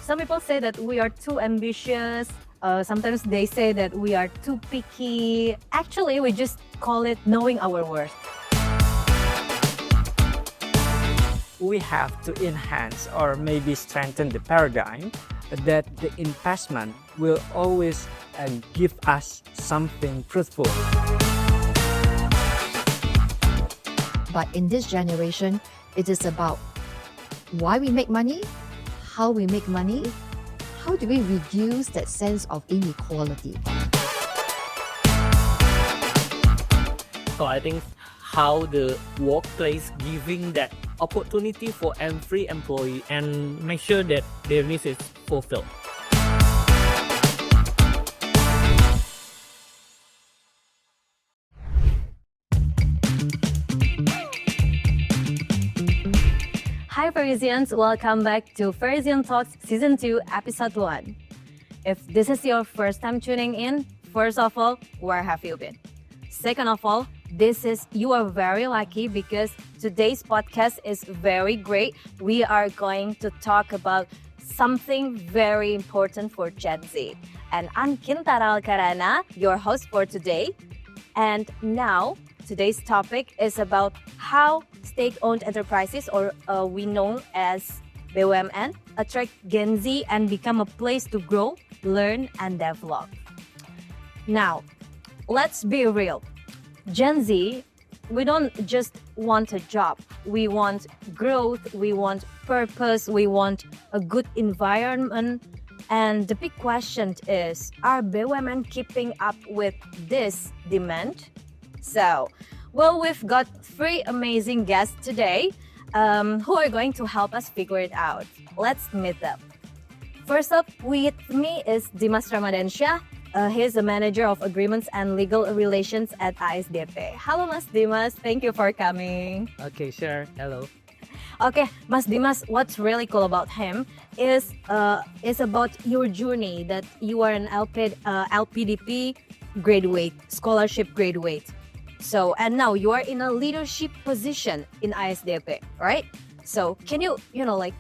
some people say that we are too ambitious. Sometimes they say that we are too picky. Actually, we just call it knowing our worth. We have to enhance or maybe strengthen the paradigm that the investment will always give us something fruitful. But in this generation, it is about why we make money, how we make money, how do we reduce that sense of inequality. So I think how the workplace giving that opportunity for every employee and make sure that their needs is fulfilled. Hi Ferizians, welcome back to Ferizyan Talks Season 2, Episode 1. If this is your first time tuning in, first of all, where have you been? Second of all, you are very lucky because today's podcast is very great. We are going to talk about something very important for Gen Z. And I'm Kintara Alcarana, your host for today. And now, today's topic is about how state-owned enterprises, or we know as BUMN, attract Gen Z and become a place to grow, learn, and develop. Now, let's be real. Gen Z, we don't just want a job. We want growth, we want purpose, we want a good environment. And the big question is, are BUMN keeping up with this demand? So, well, we've got 3 amazing guests today who are going to help us figure it out. Let's meet them. First up with me is Dimas Ramadansyah. He's the Manager of Agreements and Legal Relations at ASDP. Hello, Mas Dimas. Thank you for coming. Okay, sure. Hello. Okay, Mas Dimas, what's really cool about him is about your journey, that you are an LPDP graduate, scholarship graduate. So, and now you are in a leadership position in ISDP, right? So, can you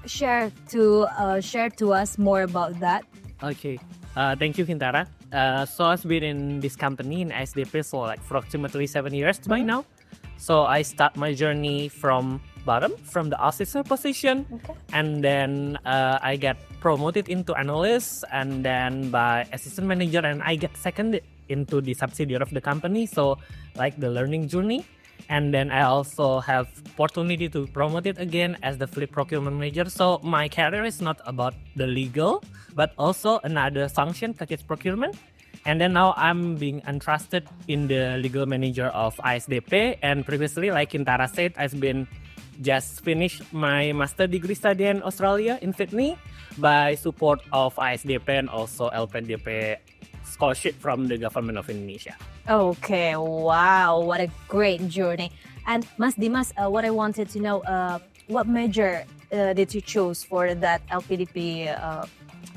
share to us more about that? Okay. Thank you, Kintara. So I've been in this company in SDP for like approximately 7 years by now. So I start my journey from bottom, from the officer position, and then I get promoted into analyst, and then by assistant manager, and I get seconded into the subsidiary of the company. So like the learning journey. And then I also have opportunity to promote it again as the fleet procurement manager. So my career is not about the legal, but also another function such as procurement. And then now I'm being entrusted in the legal manager of ISDP. And previously, like Kintara said, I've been just finished my master degree study in Australia in Sydney by support of ISDP and also LPDP scholarship from the government of Indonesia. Okay, wow, what a great journey. And Mas Dimas, what I wanted to know, what major did you choose for that LPDP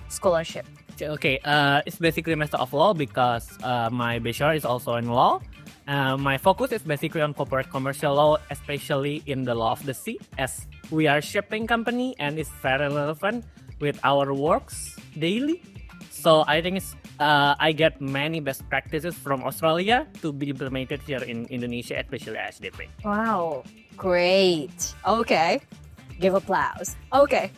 scholarship? Okay, it's basically Master of Law because my bachelor is also in law. My focus is basically on corporate commercial law, especially in the law of the sea, as we are shipping company and it's very relevant with our works daily. So I think I get many best practices from Australia to be implemented here in Indonesia, especially SDP. Wow, great. Okay, give applause. Okay,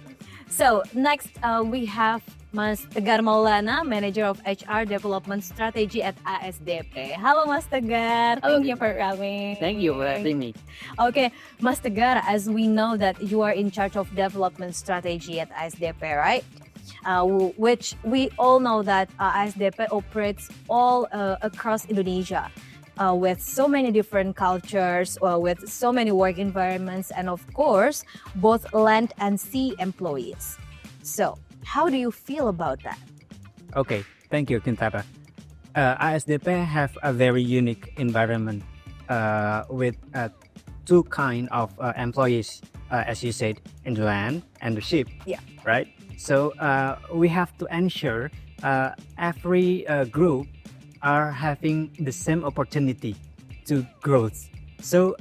so next we have Mas Tegar Maulana, Manager of HR Development Strategy at ASDP. Hello, Mas Tegar. Thank you for coming. Thank you for having me. Okay, Mas Tegar, as we know that you are in charge of development strategy at ASDP, right? Which we all know that ASDP operates all across Indonesia with so many different cultures, with so many work environments, and of course, both land and sea employees. So, how do you feel about that? Okay, thank you, Kintara. ISDP have a very unique environment with 2 kind of employees, as you said, in the land and the ship. Yeah. Right. So we have to ensure every group are having the same opportunity to growth. So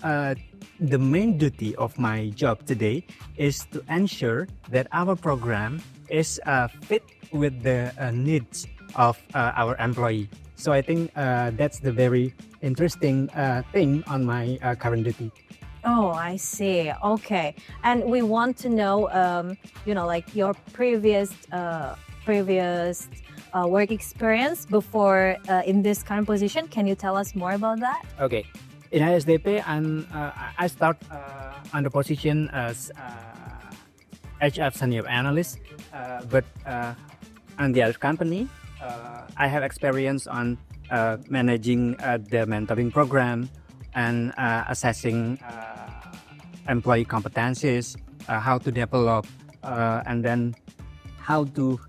the main duty of my job today is to ensure that our program is fit with the needs of our employee. So I think that's the very interesting thing on my current duty. Oh, I see. Okay. And we want to know, like your previous work experience before in this current position. Can you tell us more about that? Okay. In ISDP, I start on the position as HR senior analyst, but on the other company, I have experience on managing the mentoring program and assessing employee competencies, how to develop, and then how to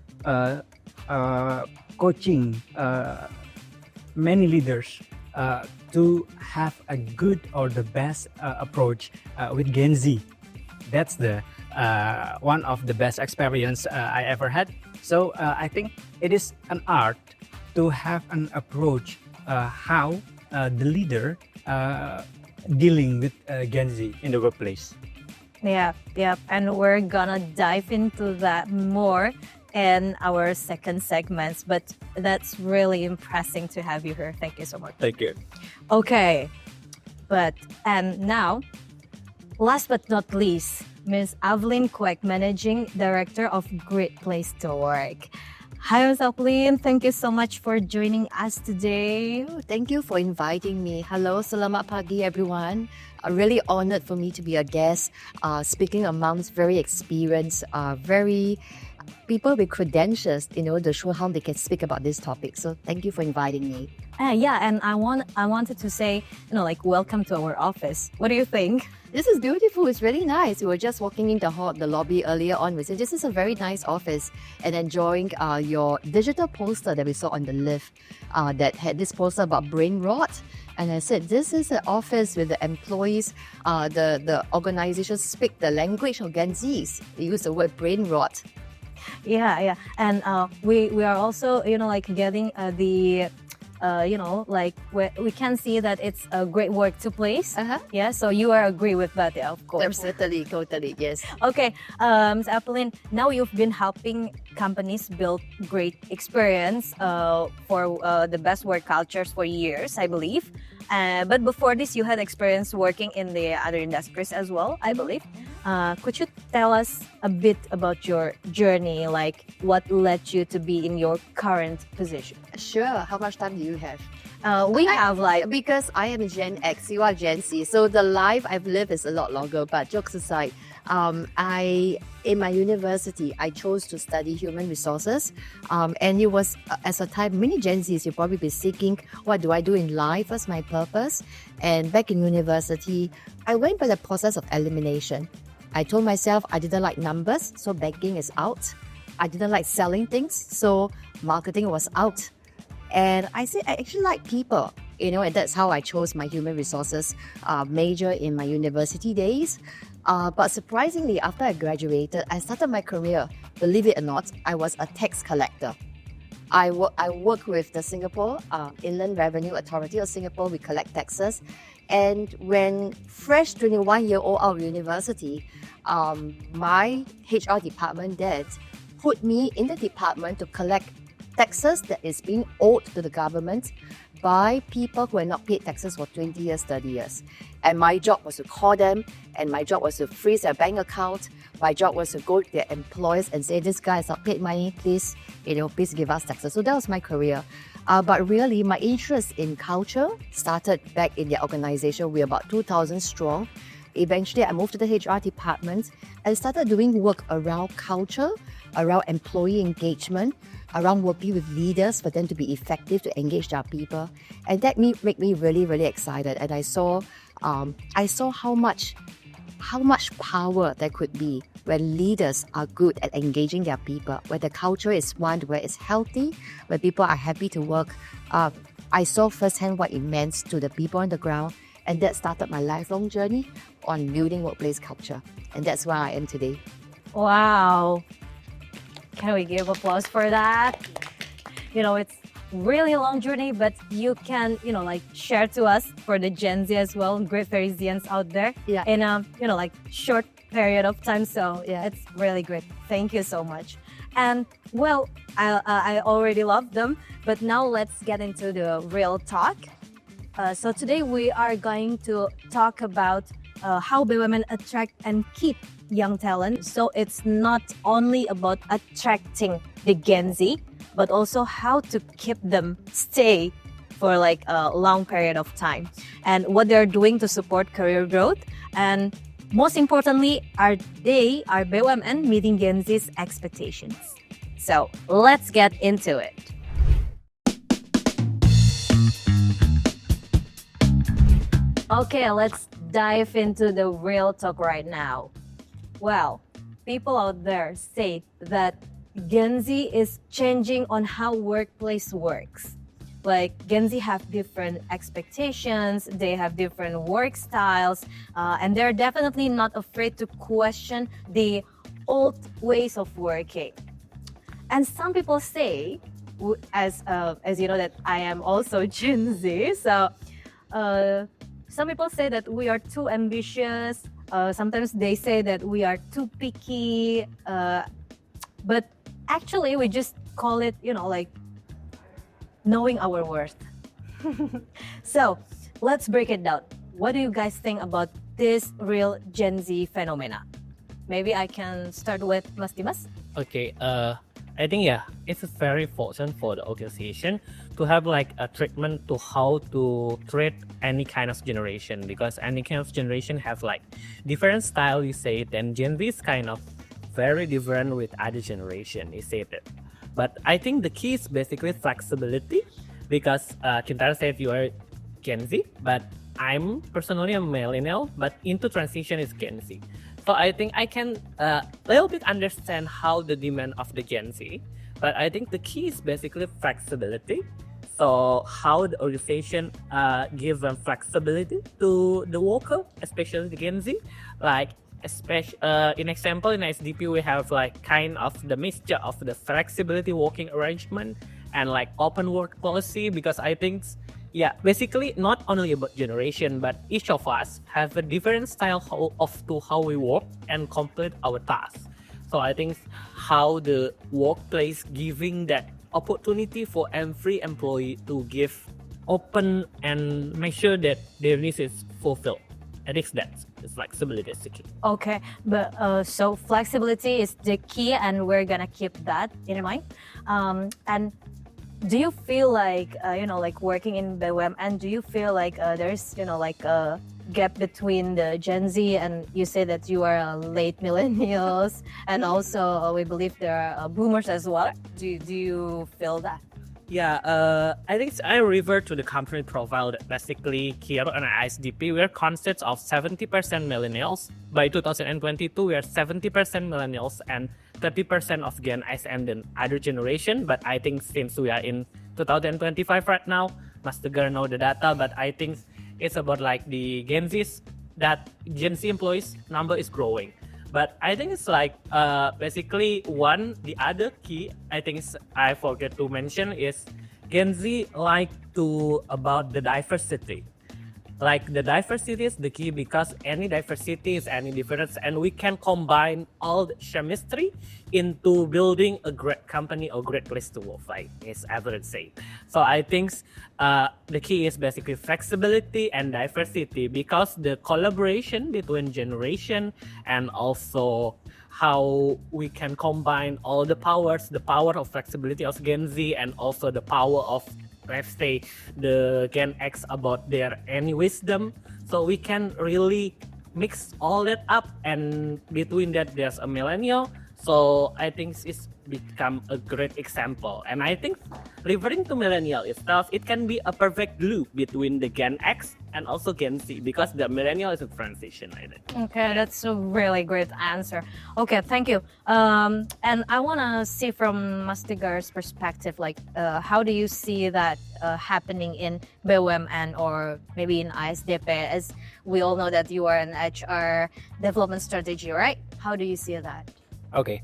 coaching many leaders to have a good or the best approach with Gen Z. That's the one of the best experience I ever had. So I think it is an art to have an approach how the leader dealing with Gen Z in the workplace. Yeah, and we're gonna dive into that more in our second segments, but that's really impressive to have you here. Thank you so much. Thank you. Okay, and now, last but not least, Ms. Evelyn Kwek, Managing Director of Great Place to Work. Hi, Ms. Evelyn. Thank you so much for joining us today. Thank you for inviting me. Hello, selamat pagi, everyone. Really honored for me to be a guest, speaking amongst very experienced, very people with credentials, to show how they can speak about this topic. So thank you for inviting me. Yeah, and I wanted to say, welcome to our office. What do you think? This is beautiful. It's really nice. We were just walking in the lobby earlier on. We said, this is a very nice office, and enjoying your digital poster that we saw on the lift that had this poster about brain rot. And I said, this is an office with the employees, the organization speak the language of Gen Zs. They use the word brain rot. Yeah. And we are also, getting the we can see that it's a great work to place. Yeah, so you are agree with that, yeah, of course. Totally, yes. Okay, Ms. Appeline, now you've been helping companies build great experience for the best work cultures for years, I believe. But before this, you had experience working in the other industries as well, I believe. Could you tell us a bit about your journey, like what led you to be in your current position? Sure. How much time do you have? We have because I am Gen X, you are Gen Z, so the life I've lived is a lot longer. But jokes aside, in my university, I chose to study human resources, and it was as a time many Gen Zs, you'll probably be seeking what do I do in life, what's my purpose. And back in university, I went by the process of elimination. I told myself I didn't like numbers, so banking is out. I didn't like selling things, so marketing was out. And I said I actually like people, and that's how I chose my human resources major in my university days. But surprisingly, after I graduated, I started my career. Believe it or not, I was a tax collector. I work with the Singapore Inland Revenue Authority of Singapore. We collect taxes. And when fresh 21-year-old out of university, my HR department dad put me in the department to collect taxes that is being owed to the government by people who have not paid taxes for 20 years, 30 years. And my job was to call them, and my job was to freeze their bank account. My job was to go to their employers and say, this guy has not paid money, please give us taxes. So that was my career. But really, my interest in culture started back in the organization. We're about 2,000 strong. Eventually, I moved to the HR department and started doing work around culture, around employee engagement, around working with leaders for them to be effective, to engage their people. And that made me really, really excited. And I saw how much power there could be when leaders are good at engaging their people, where the culture is one where it's healthy, where people are happy to work. I saw firsthand what it meant to the people on the ground, and that started my lifelong journey on building workplace culture. And that's where I am today. Wow. Can we give applause for that? really long journey, but you can, like share to us for the Gen Z as well, great Parisians out there Yeah. in a, like short period of time. So Yeah. it's really great. Thank you so much. And well, I already love them, but now let's get into the real talk. So today we are going to talk about how BUMN attract and keep young talent. So it's not only about attracting the Gen Z, but also how to keep them stay for like a long period of time, and what they're doing to support career growth, and most importantly, are BUMN meeting Gen Z's expectations? So let's get into it. Okay, let's dive into the real talk right now. Well, people out there say that Gen Z is changing on how workplace works. Like Gen Z have different expectations, they have different work styles, and they're definitely not afraid to question the old ways of working. And some people say, as you know, that I am also Gen Z, so some people say that we are too ambitious. Sometimes they say that we are too picky, but actually we just call it, like knowing our worth. So let's break it down. What do you guys think about this real Gen Z phenomena? Maybe I can start with Mas Dimas. Okay, I think it's very important for the organization to have like a treatment to how to treat any kind of generation, because any kind of generation have like different style, you say it, and Gen Z is kind of very different with other generation, you say it. But I think the key is basically flexibility, because Kintara said you are Gen Z, but I'm personally a millennial, but into transition is Gen Z. So I think I can little bit understand how the demand of the Gen Z, but I think the key is basically flexibility. So how the organization give them flexibility to the worker, especially the Gen Z. Like especially in example in SDP we have like kind of the mixture of the flexibility working arrangement and like open work policy, because I think basically not only about generation, but each of us have a different style of how we work and complete our tasks. So I think how the workplace giving that opportunity for every employee to give open and make sure that their needs is fulfilled. I think that's flexibility is the key. Okay, but so flexibility is the key, and we're gonna keep that in mind. And do you feel like like working in BUMN, and do you feel like there's like a gap between the Gen Z, and you say that you are late millennials, and also we believe there are boomers as well. Do you feel that? I think I refer to the company profile that basically here on SDP we're consists of 70% millennials. By 2022 we are 70% millennials and 30% of Gen X and then other generation. But I think since we are in 2025 right now, Master know the data, but I think it's about like the Gen Z employees number is growing. But I think it's like basically the other key I think I forget to mention is Gen Z like to about the diversity. Like the diversity is the key, because any diversity is any difference, and we can combine all the chemistry into building a great company or great place to work, like as Everett said. So I think the key is basically flexibility and diversity, because the collaboration between generation and also how we can combine all the powers, the power of flexibility of Gen Z and also the power of, let's say, the Gen X about their any wisdom. So we can really mix all that up, and between that there's a millennial. So I think it's become a great example. And I think referring to millennial itself, it can be a perfect loop between the Gen X and also Gen Z, because the millennial is a transition, I think. Okay, that's a really great answer. Okay, thank you. And I want to see from Mastigar's perspective, like how do you see that happening in BUMN or maybe in ISDP, as we all know that you are an HR development strategy, right? How do you see that? Okay.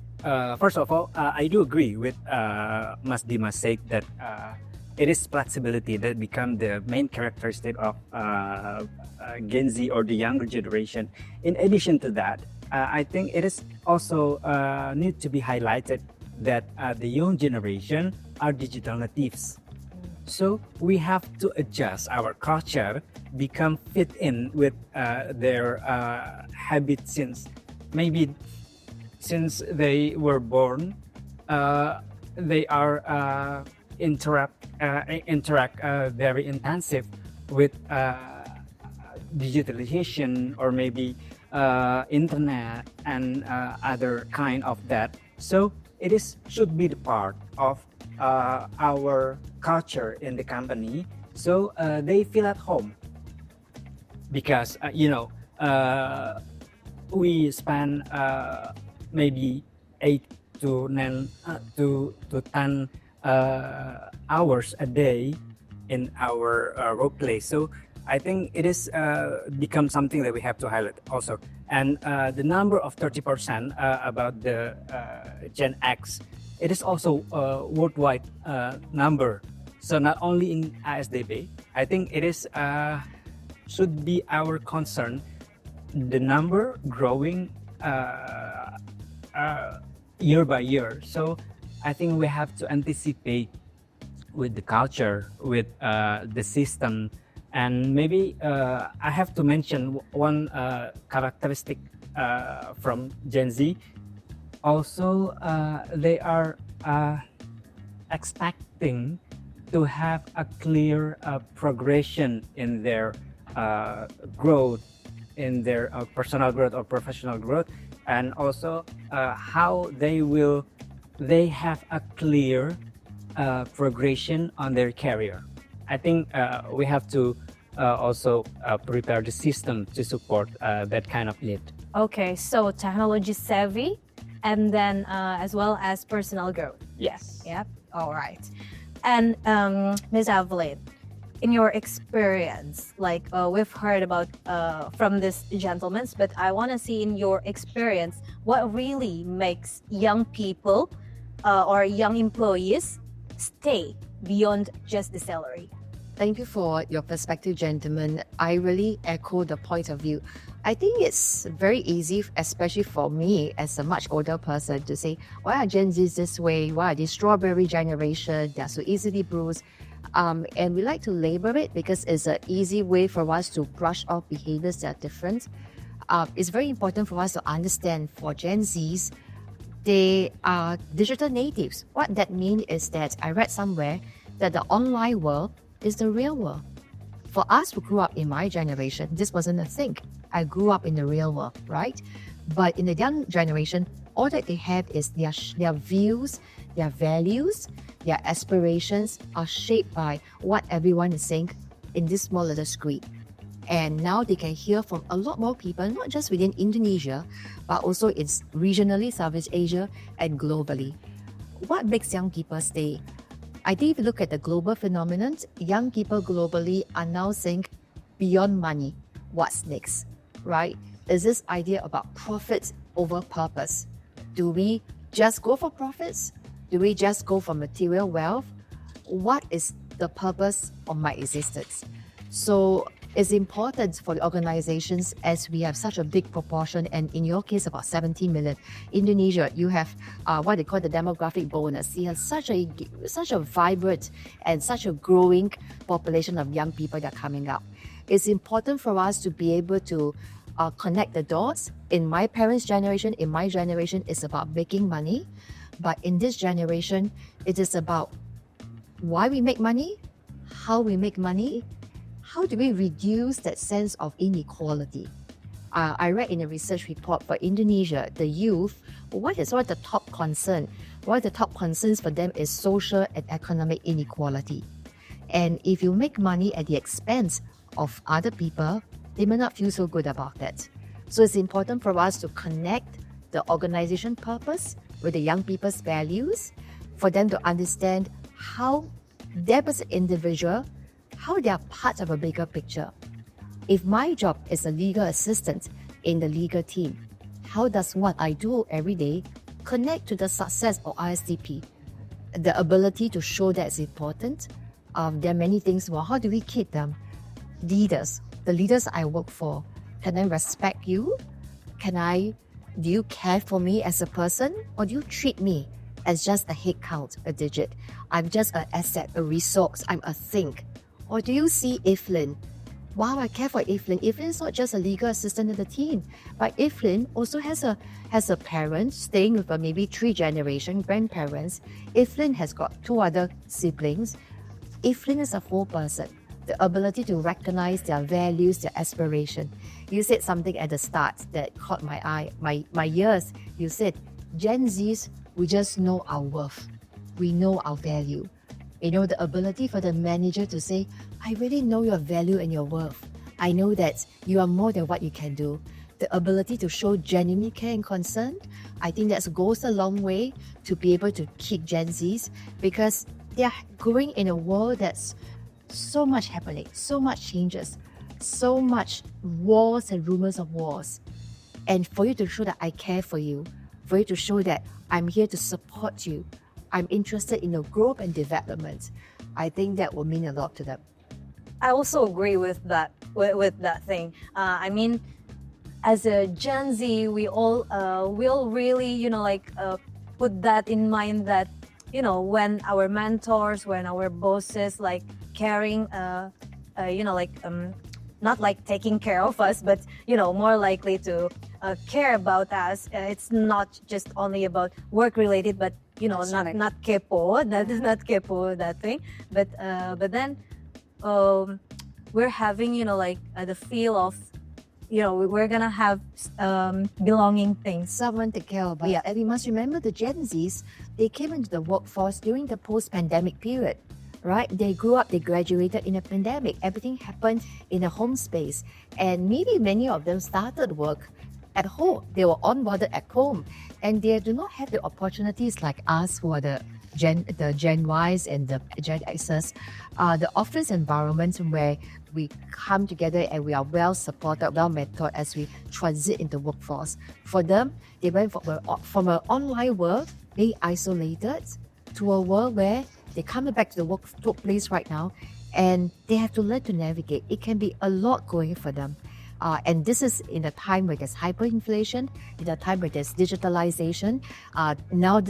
First of all, I do agree with Mas Dimas said that it is flexibility that become the main characteristic of Gen Z or the younger generation. In addition to that, I think it is also need to be highlighted that the young generation are digital natives. So we have to adjust our culture, become fit in with their habits since they were born. They are interact very intensive with digitalization or maybe internet and other kind of that. So it is should be the part of our culture in the company, so they feel at home because we spend maybe 8 to 10 hours a day in our workplace. So I think it is become something that we have to highlight also. And the number of 30% about the Gen X, it is also a worldwide number. So not only in ASDP, I think it is should be our concern. The number growing year by year. So I think we have to anticipate with the culture, with the system, and maybe I have to mention one characteristic from Gen Z. Also, they are expecting to have a clear progression in their growth, in their personal growth or professional growth, and also how they have a clear progression on their career. I think we have to also prepare the system to support that kind of need. Okay, so technology savvy and then as well as personal growth. Yes. Yep. All right. And Ms. Evelyn, in your experience, like we've heard about from this gentleman, but I want to see in your experience what really makes young people or young employees stay beyond just the salary. Thank you for your perspective, gentlemen. I really echo the point of view. I think it's very easy, especially for me as a much older person, to say, why are Gen Zs this way? Why are they strawberry generation? They're so easily bruised. And we like to label it because it's an easy way for us to brush off behaviors that are different. It's very important for us to understand for Gen Zs, they are digital natives. What that means is that I read somewhere that the online world is the real world. For us who grew up in my generation, this wasn't a thing. I grew up in the real world, right? But in the young generation, all that they have is their views, their values, their aspirations are shaped by what everyone is saying in this small little screen. And now they can hear from a lot more people, not just within Indonesia, but also in regionally, Southeast Asia, and globally. What makes young people stay? I think if you look at the global phenomenon, young people globally are now saying, beyond money, what's next, right? Is this idea about profits over purpose? Do we just go for profits? Do we just go for material wealth? What is the purpose of my existence? So it's important for the organizations, as we have such a big proportion, and in your case about 17 million. Indonesia, you have what they call the demographic bonus. You have such a vibrant and such a growing population of young people that are coming up. It's important for us to be able to connect the dots. In my parents' generation, in my generation, it's about making money. But in this generation, it is about why we make money, how we make money, how do we reduce that sense of inequality? I read in a research report for Indonesia, the youth, what is the top concern? One of the top concerns for them is social and economic inequality. And if you make money at the expense of other people, they may not feel so good about that. So it's important for us to connect the organization purpose with the young people's values, for them to understand how them as an individual, how they are part of a bigger picture. If my job is a legal assistant in the legal team, how does what I do every day connect to the success of ISDP? The ability to show that is important. There are many things. Well, how do we keep them? Leaders, the leaders I work for, can I respect you? Do you care for me as a person, or do you treat me as just a head count, a digit? I'm just an asset, a resource, I'm a thing. Or do you see Evelyn? Wow, I care for Evelyn. Evelyn is not just a legal assistant in the team, but Evelyn also has a parent staying with her, maybe 3 generation grandparents. Evelyn has got 2 other siblings. Evelyn is a whole person. The ability to recognize their values, their aspiration. You said something at the start that caught my eye, my ears. You said, Gen Zs, we just know our worth. We know our value. You know, the ability for the manager to say, I really know your value and your worth. I know that you are more than what you can do. The ability to show genuine care and concern, I think that goes a long way to be able to keep Gen Zs, because they are growing in a world that's so much happening, so much changes, so much wars and rumors of wars. And for you to show that I care for you, for you to show that I'm here to support you, I'm interested in your growth and development, I think that will mean a lot to them. I also agree with that thing. I mean, as a Gen Z, we all will really, put that in mind that, when our mentors, when our bosses like caring, not like taking care of us, but more likely to care about us. It's not just only about work related, but That's right. not kepo, not kepo, that thing. But then we're having the feel of we're gonna have belonging things. Someone to care about. Yeah. And we must remember the Gen Zs, they came into the workforce during the post-pandemic period, right? They grew up, they graduated in a pandemic. Everything happened in a home space. And maybe many of them started work at home. They were onboarded at home. And they do not have the opportunities like us who are the Gen Ys and the Gen Xs, the office environment where we come together and we are well supported, well mentored as we transit into workforce. For them, they went from an online world, being isolated, to a world where they come back to the workplace right now, and they have to learn to navigate. It can be a lot going for them. And this is in a time where there's hyperinflation, in a time where there's digitalization. Now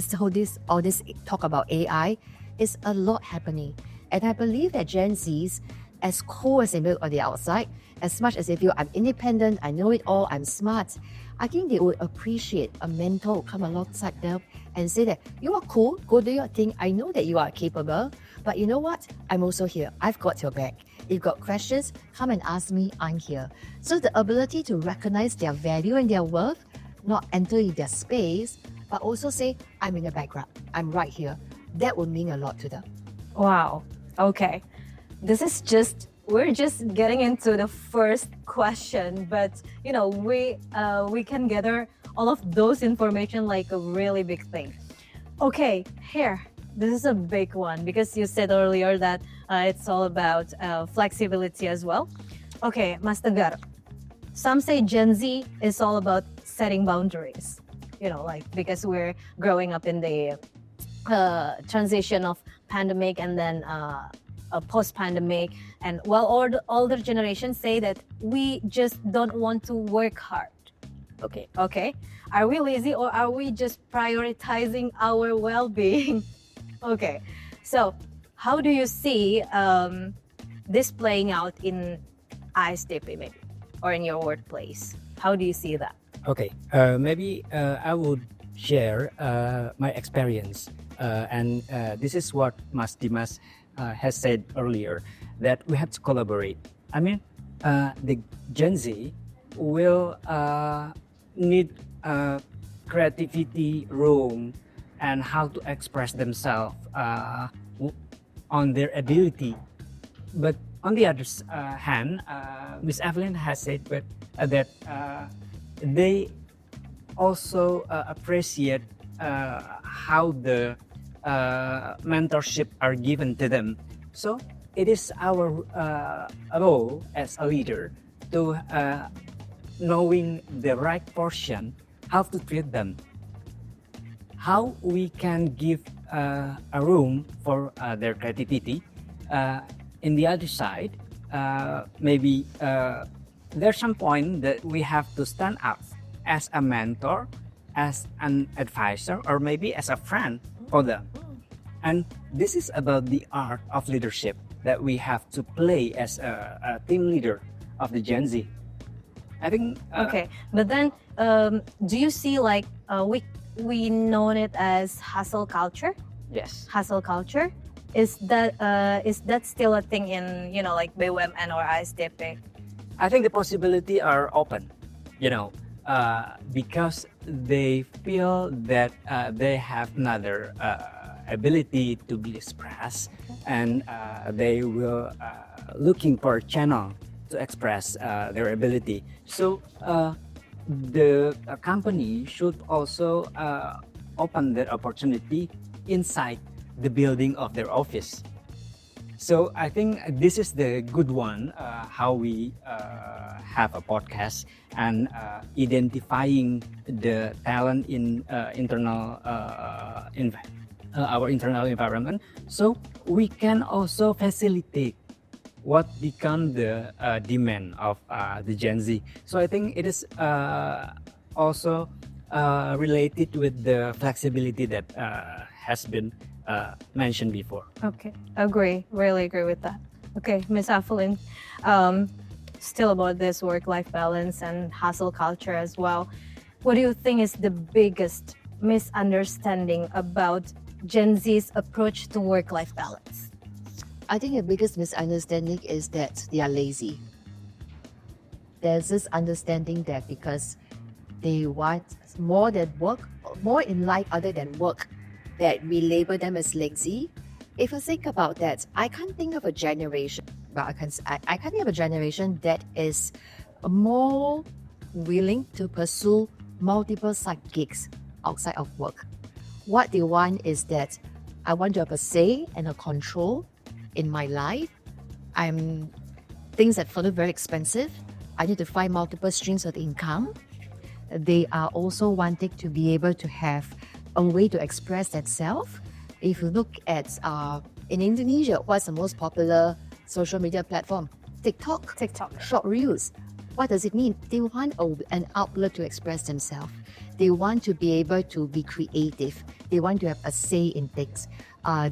all this talk about AI, is a lot happening. And I believe that Gen Zs, as cool as they look on the outside, as much as they feel I'm independent, I know it all, I'm smart, I think they would appreciate a mentor who come alongside them and say that you are cool, go do your thing, I know that you are capable, but you know what? I'm also here. I've got your back. If you've got questions, come and ask me, I'm here. So the ability to recognize their value and their worth, not enter in their space, but also say, I'm in the background, I'm right here. That would mean a lot to them. Wow. Okay. We're just getting into the first question, but we can gather all of those information like a really big thing. Okay, here, this is a big one because you said earlier that it's all about flexibility as well. Okay, Mas Tegar, some say Gen Z is all about setting boundaries, because we're growing up in the transition of pandemic and then post-pandemic, and while all the older generations say that we just don't want to work hard. Okay, are we lazy or are we just prioritizing our well-being? Okay, so how do you see this playing out in ISDP maybe, or in your workplace? How do you see that? Okay, maybe I would share my experience, and this is what Mas Dimas has said earlier, that we have to collaborate. I mean, the Gen Z will need creativity, room, and how to express themselves on their ability. But on the other hand, Miss Evelyn has said that they also appreciate how the mentorship are given to them. So it is our role as a leader to knowing the right portion, how to treat them, how we can give a room for their creativity, in the other side, maybe there's some point that we have to stand up as a mentor, as an advisor, or maybe as a friend for them. And this is about the art of leadership that we have to play as a team leader of the Gen Z. I think. Okay, but then do you see like we know it as hustle culture? Yes. Hustle culture, is that still a thing in like BUMN or ASDP? I think the possibility are open, because they feel that they have another ability to be expressed, and they will looking for a channel to express their ability. So the company should also open that opportunity inside the building of their office. So I think this is the good one, how we have a podcast and identifying the talent in our internal environment. So we can also facilitate what become the demand of the Gen Z. So I think it is also related with the flexibility that has been mentioned before. Okay, really agree with that. Okay, Miss Affelin, still about this work-life balance and hustle culture as well. What do you think is the biggest misunderstanding about Gen Z's approach to work-life balance? I think the biggest misunderstanding is that they are lazy. There's this understanding that because they want more than work, more in life other than work, that we label them as lazy. If you think about that, I can't think of a generation, but I can't think of a generation that is more willing to pursue multiple side gigs outside of work. What they want is that I want to have a say and a control in my life. Things that feel very expensive. I need to find multiple streams of income. They are also wanting to be able to have a way to express themselves. If you look at in Indonesia, what's the most popular social media platform? TikTok. Short reels. What does it mean? They want an outlet to express themselves. They want to be able to be creative. They want to have a say in things.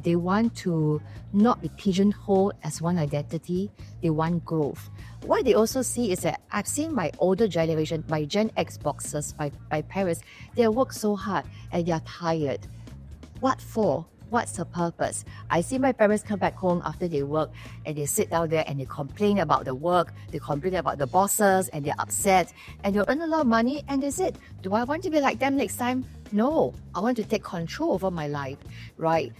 They want to not be pigeonholed as one identity. They want growth. What they also see is that I've seen my older generation, my Gen X boxers, my parents, they work so hard and they're tired. What for? What's the purpose? I see my parents come back home after they work and they sit down there and they complain about the work, they complain about the bosses and they're upset and they earn a lot of money and they said, do I want to be like them next time? No, I want to take control over my life, right?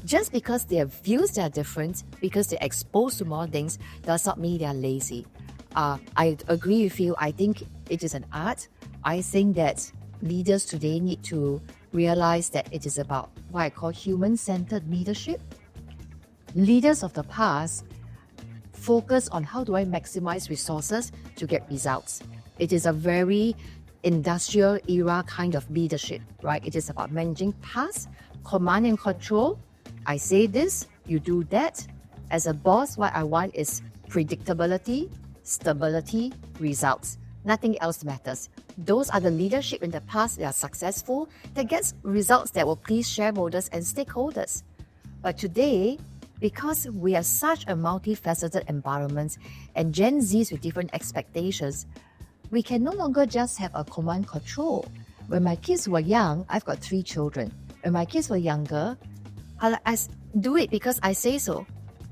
Just because their views are different, because they're exposed to more things, does not mean they're lazy. I agree with you. I think it is an art. I think that leaders today need to realize that it is about what I call human-centered leadership. Leaders of the past focus on how do I maximize resources to get results. It is a very industrial era kind of leadership, right? It is about managing tasks, command and control. I say this, you do that. As a boss, what I want is predictability, stability, results. Nothing else matters. Those are the leadership in the past that are successful, that gets results that will please shareholders and stakeholders. But today, because we are such a multifaceted environment and Gen Zs with different expectations, we can no longer just have a command control. When my kids were young, I've got 3 children. When my kids were younger, I do it because I say so.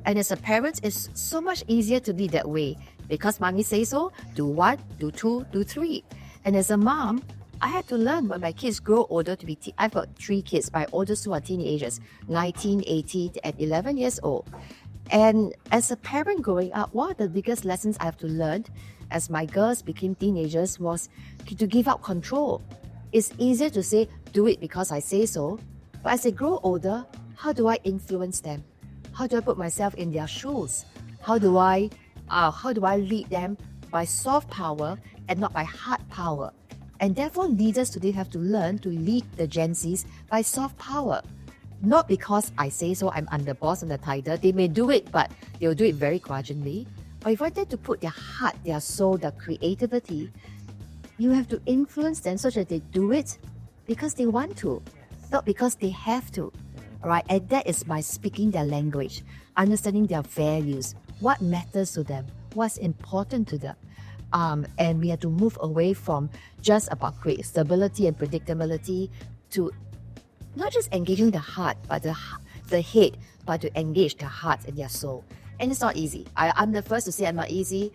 And as a parent, it's so much easier to be that way. Because mommy says so, do 1, do 2, do 3. And as a mom, I had to learn when my kids grow older to be, I've got 3 kids, my oldest 2 are teenagers, 19, 18, and 11 years old. And as a parent growing up, one of the biggest lessons I have to learn as my girls became teenagers was to give up control. It's easier to say, do it because I say so. But as they grow older, how do I influence them? How do I put myself in their shoes? How do I lead them by soft power and not by hard power? And therefore, leaders today have to learn to lead the Gen Zs by soft power. Not because I say so, I'm under boss and the title. They may do it, but they'll do it very grudgingly. But if I dare to put their heart, their soul, their creativity, you have to influence them so that they do it because they want to, not because they have to. Right? And that is by speaking their language, understanding their values, what matters to them, what's important to them. And we have to move away from just about create stability and predictability to not just engaging the heart, but the head, but to engage their heart and their soul. And it's not easy. I'm the first to say I'm not easy.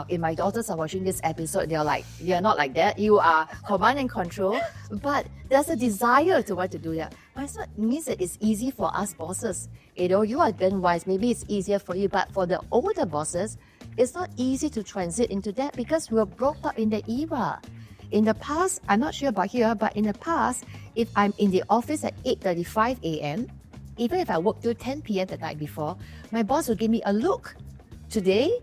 If my daughters are watching this episode, they're like, you're not like that. You are command and control. But there's a desire to want to do that. But it's not means that it's easy for us bosses. You are Ben wise. Maybe it's easier for you, but for the older bosses, it's not easy to transit into that because we were brought up in that era. In the past, I'm not sure about here, but in the past, if I'm in the office at 8:35 a.m., even if I work till 10 p.m. the night before, my boss will give me a look. Today,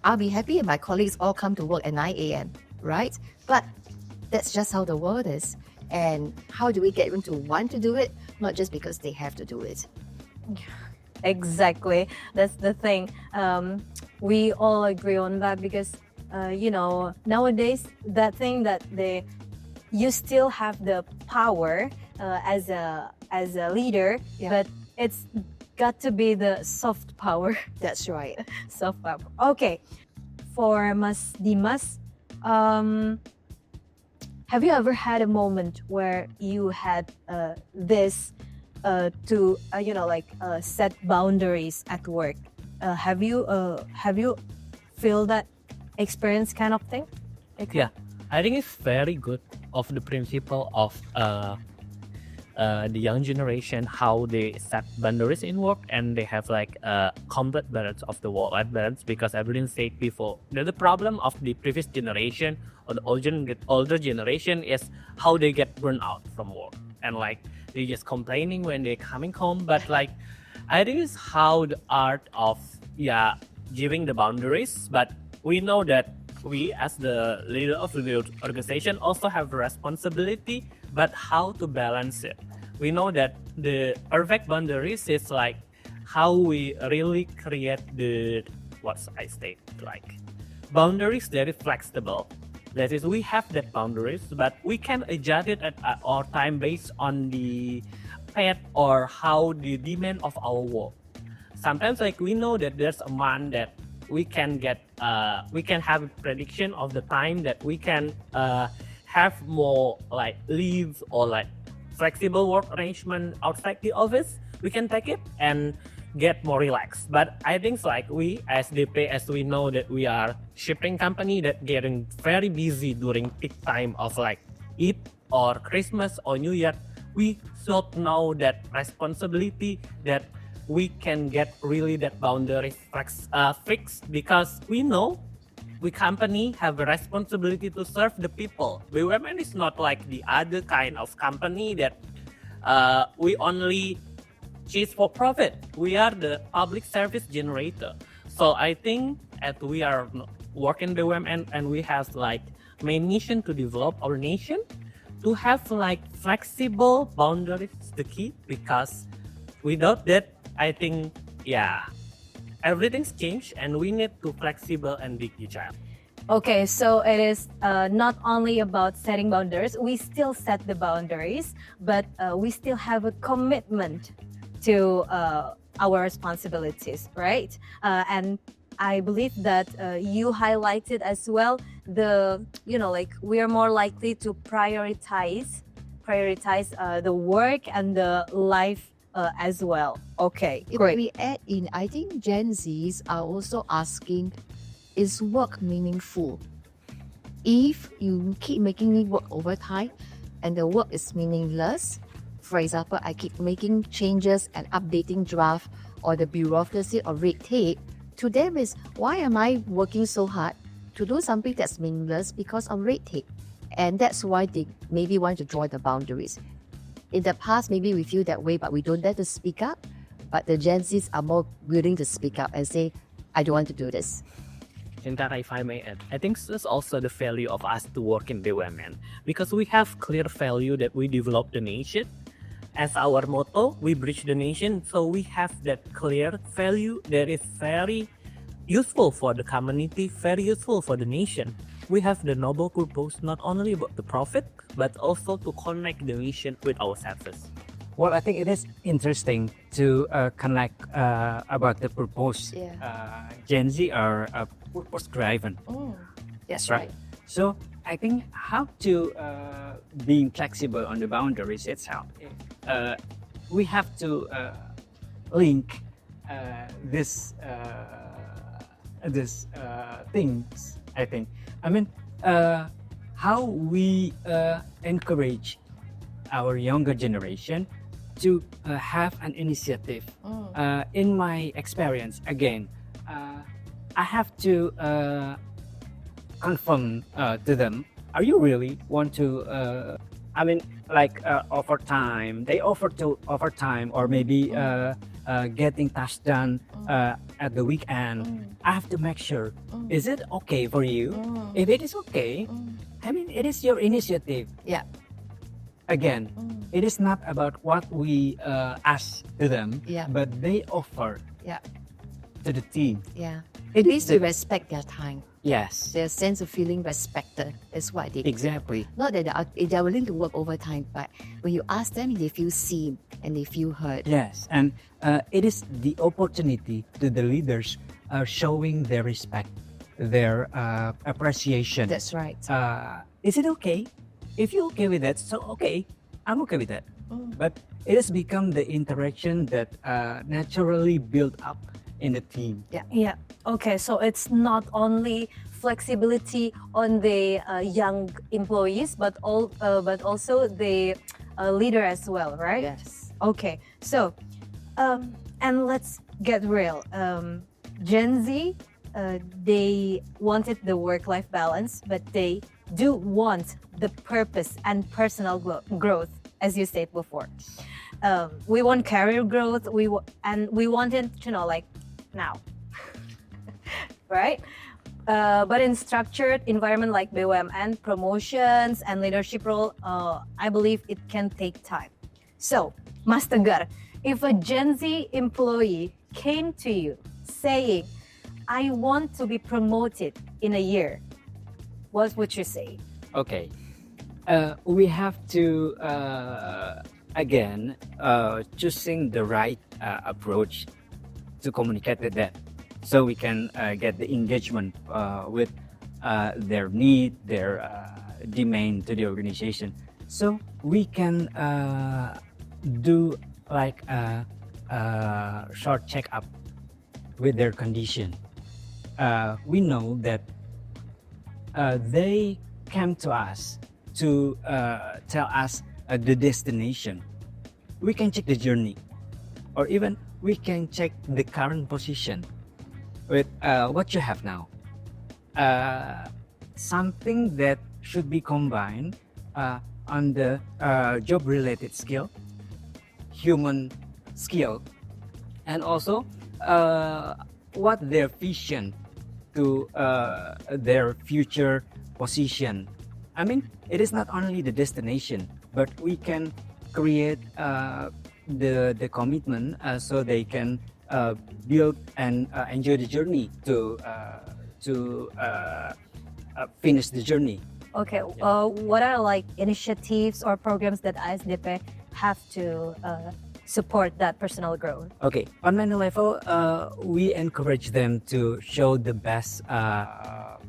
I'll be happy if my colleagues all come to work at 9 a.m., right? But that's just how the world is. And how do we get them to want to do it? Not just because they have to do it. Exactly. That's the thing. We all agree on that because, nowadays, that thing that you still have the power as a leader, but it's got to be the soft power. That's right. Soft power. Okay. For Mas Dimas, have you ever had a moment where you had this to set boundaries at work? Have you feel that experience kind of thing? Okay. Yeah, I think it's very good of the principle of the young generation, how they set boundaries in work, and they have like a complete balance of the work-life balance. Because I didn't say before, the problem of the previous generation or the older generation is how they get burned out from work, and like they just complaining when they're coming home. But like I think it's how the art of giving the boundaries. But we know that we as the leader of the organization also have a responsibility, but how to balance it. We know that the perfect boundaries is like how we really create boundaries that is flexible. That is, we have that boundaries, but we can adjust it at our time based on the path or how the demand of our work. Sometimes like we know that there's a month that we can have a prediction of the time that we can have more like leave or like flexible work arrangement outside the office. We can take it and get more relaxed. But I think like we as DP, as we know that we are shipping company that getting very busy during peak time of like Eid or Christmas or New Year, we should know that responsibility that we can get really that boundary fixed, because we know we company have a responsibility to serve the people. BUMN is not like the other kind of company that we only chase for profit. We are the public service generator. So I think as we are working BUMN and we have like main mission to develop our nation, to have like flexible boundaries is the key, because without that, I think, everything's changed and we need to flexible and be agile. Okay, so it is not only about setting boundaries. We still set the boundaries, but we still have a commitment to our responsibilities, right? And I believe that you highlighted as well we are more likely to prioritize the work and the life as well. Okay, great. If we add in, I think Gen Zs are also asking, is work meaningful? If you keep making me work overtime and the work is meaningless, for example, I keep making changes and updating draft or the bureaucracy or red tape, to them is, why am I working so hard to do something that's meaningless because of red tape? And that's why they maybe want to draw the boundaries. In the past, maybe we feel that way, but we don't dare to speak up. But the Gen Zs are more willing to speak up and say, I don't want to do this. And that, if I may add, I think this is also the value of us to work in BUMN, because we have clear value that we develop the nation. as our motto, we bridge the nation. So we have that clear value that is very useful for the community, very useful for the nation. We have the noble purpose not only about the profit, but also to connect the nation with our service. Well, I think it is interesting to connect about the purpose. Yeah. Gen Z are purpose driven. That's right. So I think how to being flexible on the boundaries itself. We have to link this things. I think. I mean, how we encourage our younger generation to have an initiative. In my experience, again, I have to confirm to them, are you really want to I mean, like overtime, they offer to overtime, or maybe getting tasks done at the weekend. I have to make sure, is it okay for you? If it is okay, I mean, it is your initiative. Yeah. Again, it is not about what we ask to them, Yeah. but they offer Yeah. to the team. Yeah. It means to respect their time. Yes, Their sense of feeling respected is what they exactly. Not that they're willing to work overtime, but when you ask them, they feel seen and they feel heard. Yes, and it is the opportunity to the leaders showing their respect, their appreciation. That's right. Is it okay? If you're okay with that, so okay, I'm okay with that. But it has become the interaction that naturally built up in the team. Yeah. Okay. So it's not only flexibility on the young employees, but also the leader as well, right? Yes. Okay. So, and let's get real. Gen Z, they wanted the work-life balance, but they do want the purpose and personal growth, as you said before. We want career growth. We want it, like now, right? But in structured environment like BUMN, promotions and leadership role, I believe it can take time. So, Mas Tegar, if a Gen Z employee came to you saying, I want to be promoted in a year, what would you say? Okay, we have to again choosing the right approach to communicate with that, so we can get the engagement with their need, their demand to the organization. So we can do like a short checkup with their condition. We know that they came to us to tell us the destination. We can check the journey, or even we can check the current position with what you have now. Something that should be combined on the job-related skill, human skill, and also what their vision to their future position. I mean, it is not only the destination, but we can create the commitment so they can build and enjoy the journey to finish the journey. Okay, what are like initiatives or programs that ISDP have to support that personal growth? Okay, on many level, we encourage them to show the best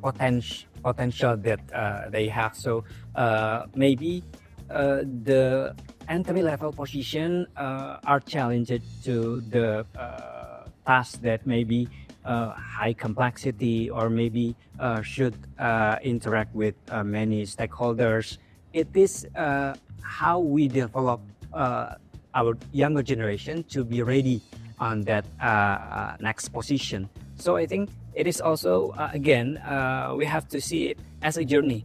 potential that they have. So maybe the entry level position are challenged to the tasks that may be high complexity, or maybe should interact with many stakeholders. It is how we develop our younger generation to be ready on that next position. So I think it is also again we have to see it as a journey,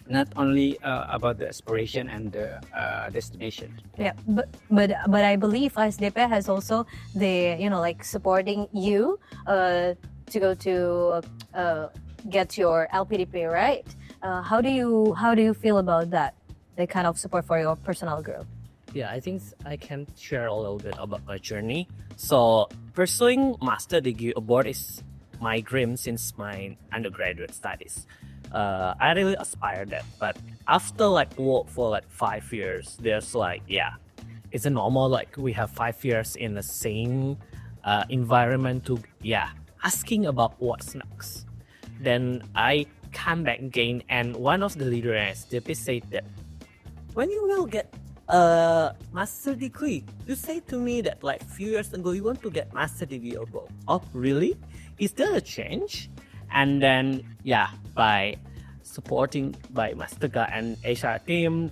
not only about the aspiration and the destination. Yeah, but I believe ISDP has also the like supporting you to go to get your LPDP, right? How do you feel about that? The kind of support for your personal growth. Yeah, I think I can share a little bit about my journey. So, pursuing master degree abroad is my dream since my undergraduate studies. I really aspire that, but after like work for like 5 years, there's like it's a normal like we have 5 years in the same environment to asking about what's next. Then I come back again, and one of the leaders they said that when you will get a master degree, you say to me that like few years ago you want to get master degree abroad. Oh, really? Is there a change? And then by supporting by Mastercard and HR team,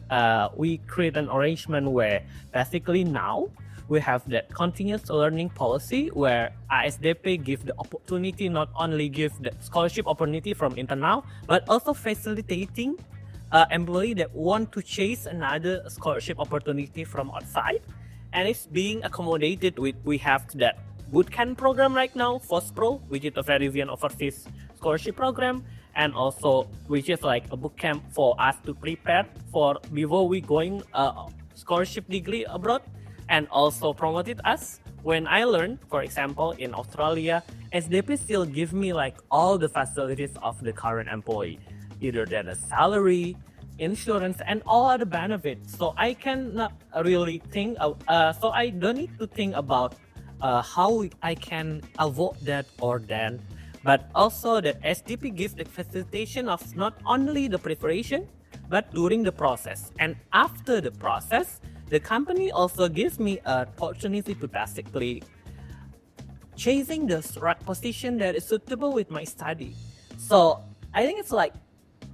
we create an arrangement where basically now we have that continuous learning policy where ASDP give the opportunity, not only give the scholarship opportunity from internal, but also facilitating employee that want to chase another scholarship opportunity from outside, and it's being accommodated with. We have that bootcamp program right now, FOSPRO, which is a Ferizyan overseas scholarship program, and also which is like a bootcamp for us to prepare for before we going scholarship degree abroad, and also promoted us. When I learned, for example, in Australia, SDP still give me like all the facilities of the current employee, either that a salary, insurance, and all other benefits. So I cannot really think so I don't need to think about how I can avoid that or that, but also that SDP gives the facilitation of not only the preparation, but during the process. And after the process, the company also gives me an opportunity to basically chasing the right position that is suitable with my study. So I think it's like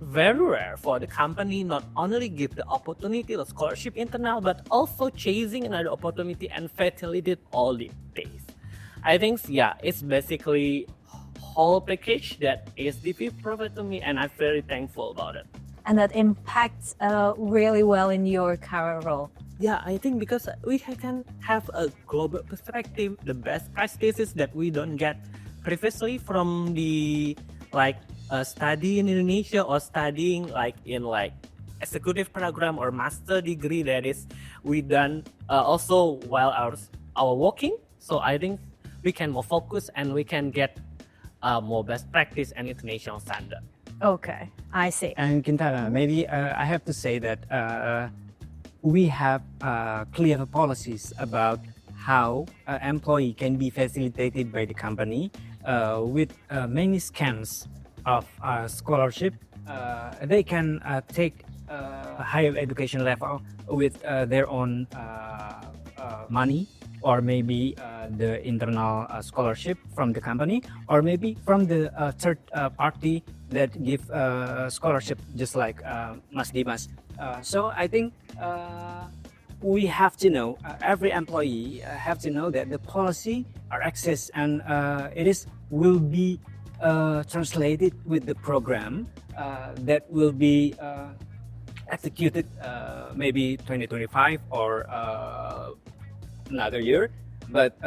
very rare for the company not only give the opportunity of scholarship internal, but also chasing another opportunity and facilitate all the days. I think it's basically whole package that SDP provided to me, and I'm very thankful about it. And that impacts really well in your current role. Yeah, I think because we can have a global perspective, the best practices that we don't get previously from the study in Indonesia or studying like in executive program or master degree that is we done also while our working. So I think we can more focus and we can get more best practice and international standard. Okay, I see. And Kintara, maybe I have to say that we have clear policies about how employee can be facilitated by the company with many scams of scholarship. They can take a higher education level with their own money, or maybe the internal scholarship from the company, or maybe from the third party that give scholarship, just like Mas Dimas. So I think we have to know, every employee have to know that the policy are access, and will be translated with the program that will be executed maybe 2025 or another year. But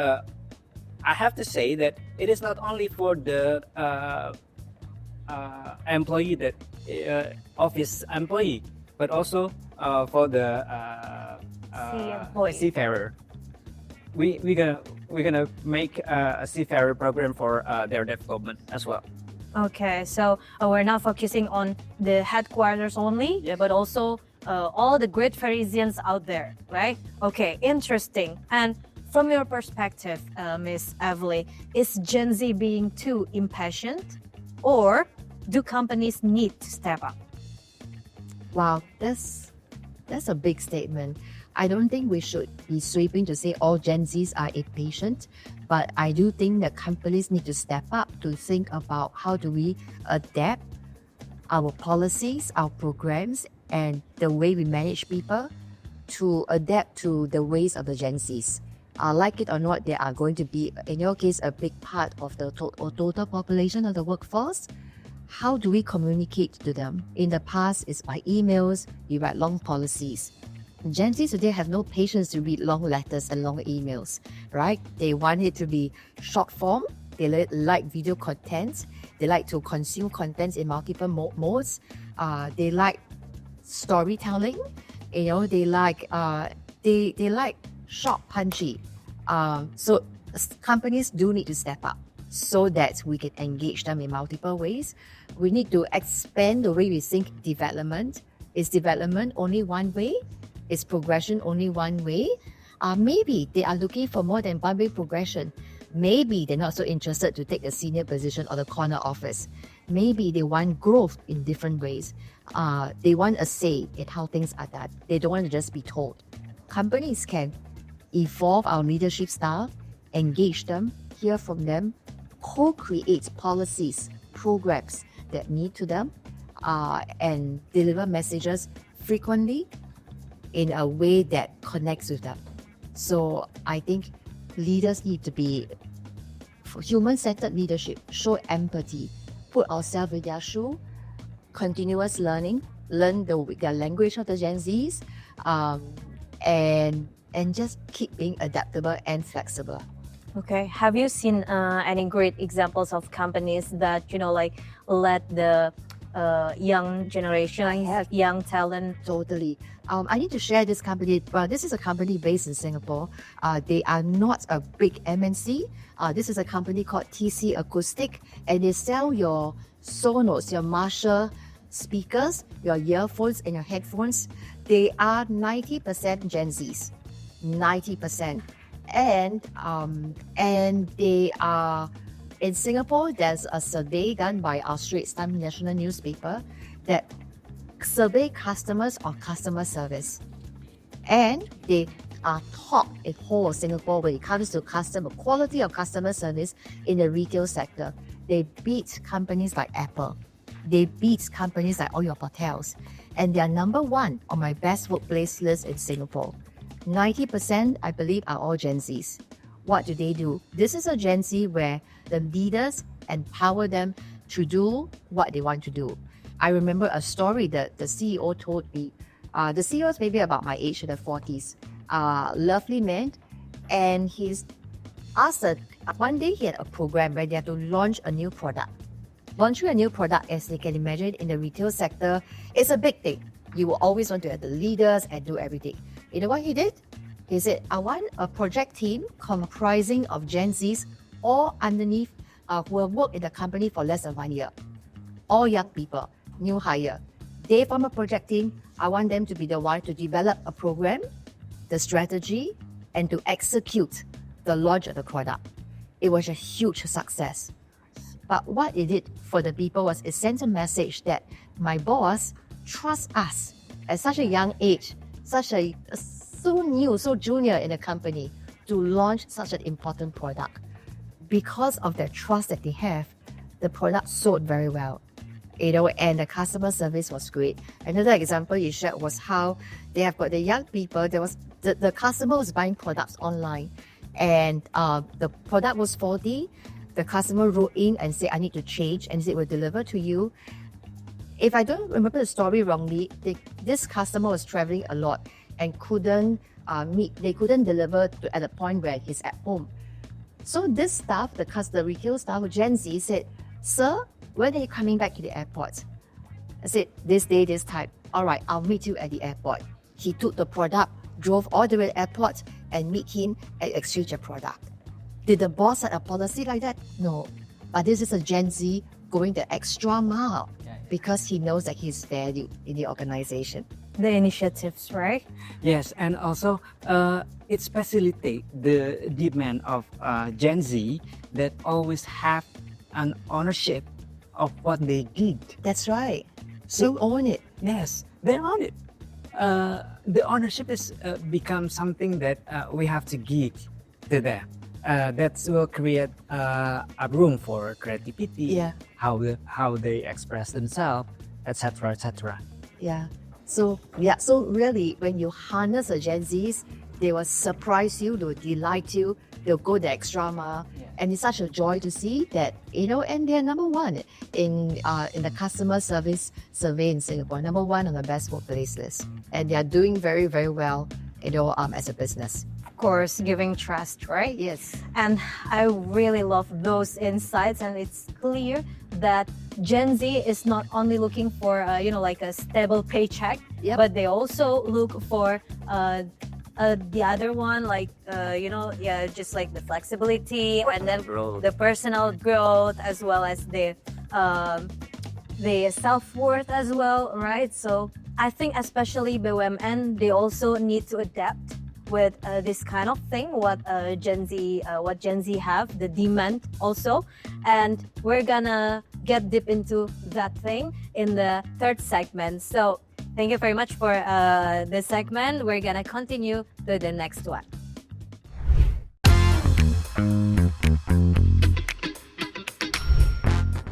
I have to say that it is not only for the employee, that office employee, but also for the seafarer. We're gonna make a seafarer program for their development as well. Okay, so we're not focusing on the headquarters only, but also all the great Ferezyans out there, right? Okay, interesting. And from your perspective, Miss Evely, is Gen Z being too impatient, or do companies need to step up? Wow, that's a big statement. I don't think we should be sweeping to say all Gen Zs are impatient, but I do think that companies need to step up to think about how do we adapt our policies, our programs, and the way we manage people to adapt to the ways of the Gen Zs. Like it or not, they are going to be, in your case, a big part of the total population of the workforce. How do we communicate to them? In the past, it's by emails, you write long policies. Gen Z today have no patience to read long letters and long emails, right? They want it to be short form. They like video content. They like to consume contents in multiple modes. They like storytelling. They like They like short, punchy. So companies do need to step up so that we can engage them in multiple ways. We need to expand the way we think development. Is development only one way? Is progression only one way? Maybe they are looking for more than one way progression. Maybe they're not so interested to take a senior position or the corner office. Maybe they want growth in different ways. They want a say in how things are done. They don't want to just be told. Companies can evolve our leadership style, engage them, hear from them, co-create policies, programs that need to them, and deliver messages frequently in a way that connects with them. So I think leaders need to be human-centered leadership, show empathy, put ourselves in their shoe, continuous learning, learn the language of the Gen Zs, and just keep being adaptable and flexible. Okay. Have you seen any great examples of companies that, like let the young generation, I have. young talent? Totally. I need to share this company. This is a company based in Singapore. They are not a big MNC. This is a company called TC Acoustic, and they sell your Sonos, your Marshall speakers, your earphones, and your headphones. They are 90% Gen Zs, 90%, and they are in Singapore. There's a survey done by our Straits Times national newspaper that survey customers on customer service, and they are top in whole of Singapore when it comes to customer quality of customer service in the retail sector. They beat companies like Apple. They beat companies like all your hotels, and they are number one on my best workplace list in Singapore. 90%, I believe, are all Gen Zs. What do? This is a Gen Z where the leaders empower them to do what they want to do. I remember a story that the CEO told me. The CEO is maybe about my age, in the 40s. Lovely man, and he's asked one day he had a program where they had to launch a new product. Launching a new product, as they can imagine, in the retail sector is a big thing. You will always want to have the leaders and do everything. You know what he did? He said, I want a project team comprising of Gen Zs all underneath who have worked in the company for less than 1 year. All young people, new hire. They form a project team. I want them to be the one to develop a program, the strategy, and to execute the launch of the product. It was a huge success. But what it did for the people was it sent a message that my boss trusts us at such a young age, so new, so junior in the company, to launch such an important product. Because of the trust that they have, the product sold very well. And the customer service was great. Another example you shared was how they have got the young people. There was the customer was buying products online, and the product was faulty. The customer wrote in and said, I need to change, and it will deliver to you. If I don't remember the story wrongly, this customer was traveling a lot and couldn't they couldn't deliver at the point where he's at home. So this staff, the retail staff, Gen Z, said, Sir, when are you coming back to the airport? I said, this day, this time. All right, I'll meet you at the airport. He took the product, drove all the way to the airport, and meet him and exchange the product. Did the boss set a policy like that? No. But this is a Gen Z going the extra mile because he knows that he's valued in the organization. The initiatives, right? Yes, and also it facilitates the demand of Gen Z that always have an ownership of what they did. That's right. So they own it. Yes, they own it. The ownership is become something that we have to give to them. That will create a room for creativity, how they express themselves, etc., etc. Yeah. So really, when you harness the Gen Zs, they will surprise you, they'll delight you, they'll go the extra mile, and it's such a joy to see that, and they're number one in the customer service survey in Singapore, number one on the best workplace list, and they are doing very, very well, as a business. Of course, giving trust, right? Yes. And I really love those insights, and it's clear that Gen Z is not only looking for like a stable paycheck, but they also look for the other one, like yeah, just like the flexibility and then the personal growth as well as the self-worth as well, right? So I think especially BUMN, they also need to adapt with this kind of thing, what Gen Z have, the demand also. And we're gonna get deep into that thing in the third segment. So thank you very much for this segment. We're gonna continue to the next one.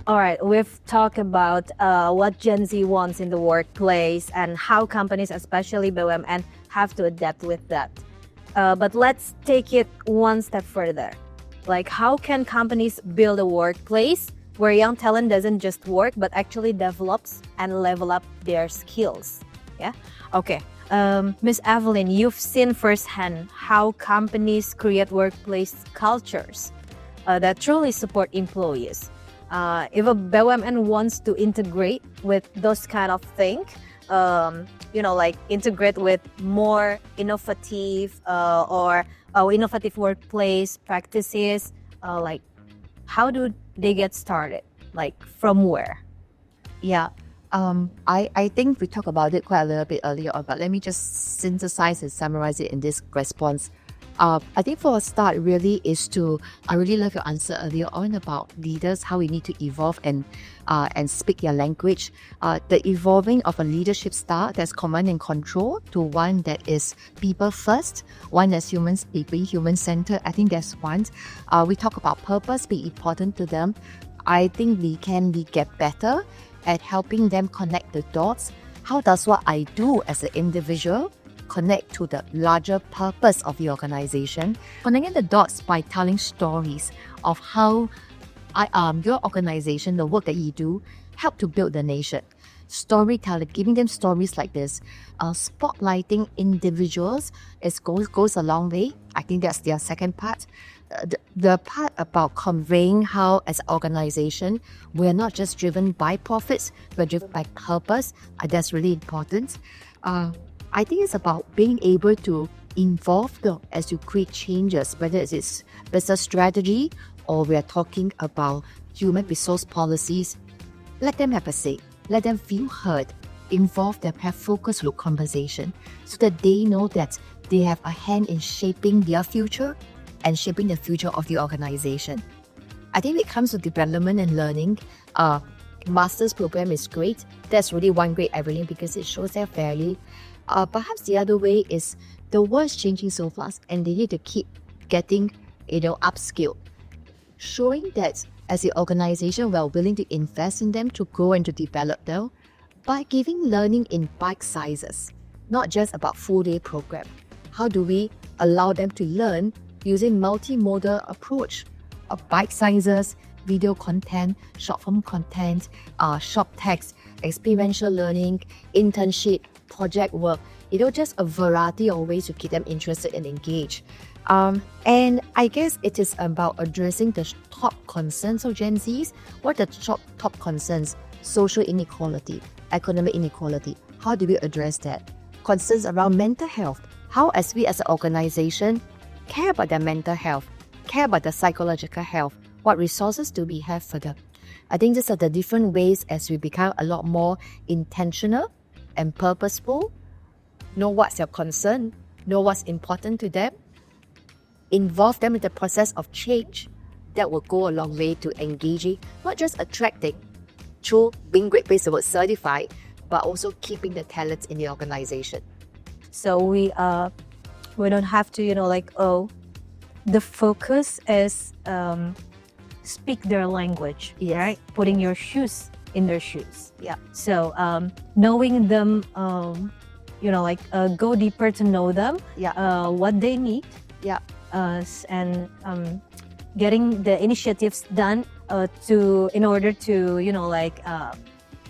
All right, we've talked about what Gen Z wants in the workplace and how companies, especially BUMN, have to adapt with that. But let's take it one step further. Like, how can companies build a workplace where young talent doesn't just work, but actually develops and level up their skills? Yeah. Okay. Miss Evelyn, you've seen firsthand how companies create workplace cultures that truly support employees. If a BUMN wants to integrate with those kind of things, like integrate with more innovative or innovative workplace practices, like how do they get started? Like from where? Yeah. I think we talked about it quite a little bit earlier on, but let me just synthesize and summarize it in this response. I think for a start really is to, I really love your answer earlier on about leaders, how we need to evolve and speak their language. The evolving of a leadership style that's command and control to one that is people first, one that's being human-centered. I think that's one. We talk about purpose being important to them. I think we get better at helping them connect the dots. How does what I do as an individual connect to the larger purpose of the organization? Connecting the dots by telling stories of how your organization, the work that you do, help to build the nation. Storytelling, giving them stories like this, spotlighting individuals goes a long way. I think that's their second part. The part about conveying how, as an organization, we're not just driven by profits, we're driven by purpose. That's really important. I think it's about being able to involve them as you create changes, whether it's business strategy or we are talking about human resource policies. Let them have a say. Let them feel heard. Involve them, have focus group conversation so that they know that they have a hand in shaping their future and shaping the future of the organization. I think when it comes to development and learning, master's program is great. That's really one great avenue because it shows their value. Perhaps the other way is the world is changing so fast and they need to keep getting, upskilled. Showing that as the organization, we're willing to invest in them to grow and to develop them by giving learning in bite sizes, not just about full-day program. How do we allow them to learn using multimodal approach of bite sizes, video content, short-form content, short text, experiential learning, internship, project work, just a variety of ways to keep them interested and engaged. And I guess it is about addressing the top concerns of Gen Zs. What are the top concerns? Social inequality, economic inequality. How do we address that? Concerns around mental health. How as we as an organization care about their mental health, care about their psychological health. What resources do we have for them? I think these are the different ways as we become a lot more intentional and purposeful. Know what's your concern, know what's important to them, involve them in the process of change. That will go a long way to engaging, not just attracting through being Great Place to Work certified, but also keeping the talents in the organization. So we don't have to the focus is speak their language, yes. Right? Putting your shoes in their shoes. Yeah. So knowing them, go deeper to know them. Yeah. What they need. Yeah. And getting the initiatives done in order to